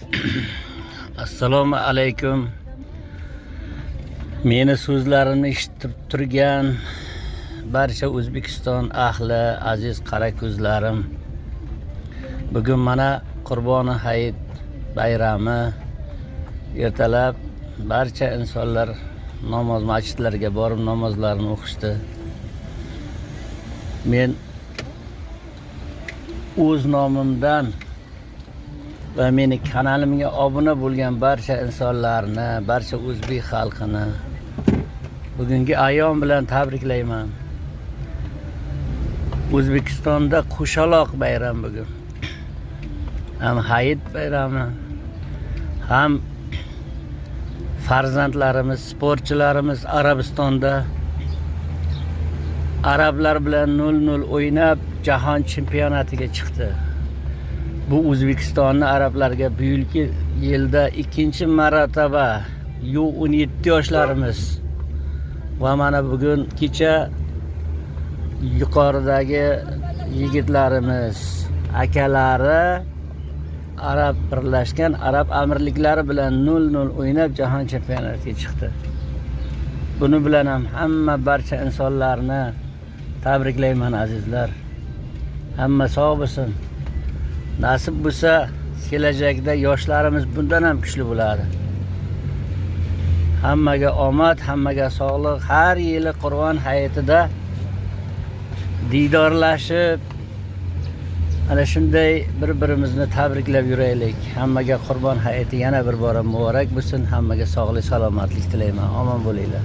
Assalomu alaykum. Meni so'zlarimni eshitib turgan barcha O'zbekiston ahli, aziz qara ko'zlarim. Bugun mana Qurboni hayit bayrami. Ertalab barcha insonlar namoz masjidlarga borib namozlarini o'qishdi. Men o'z nomimdan va meni kanalimga obuna bo'lgan barcha insonlarni, barcha o'zbek xalqini bugungi ayyom bilan tabriklayman. O'zbekistonda qo'shaloq bayram bugun. Ham hayit bayrami, ham farzandlarimiz, sportchilarimiz Arabistonda arablar bilan 0-0 o'ynab jahon chempionatiga chiqdi. Bu O'zbekistonni arablarga bu yilda ikkinchi marotaba U17 yoshlarimiz va mana bugun kecha yuqoridagi yigitlarimiz, akalari Birlashgan Arab Amirliklari bilan 0-0 o'ynab jahon chempionatiga chiqdi. Buni bilan ham hamma barcha insonlarni tabriklayman azizlar. Hamma sog' bo'lsin. Nasib bo'lsa, kelajakda yoshlarimiz bundan ham kuchli bo'ladi. Hammaga omad, hammaga sog'lik. Har yili Qurbon hayitida diydorlashib, ana shunday bir-birimizni tabriklab yuraylik. Hammaga Qurbon hayiti yana bir bora muborak bo'lsin. Hammaga sog'lik, salomatlik tilayman. Omon bo'linglar.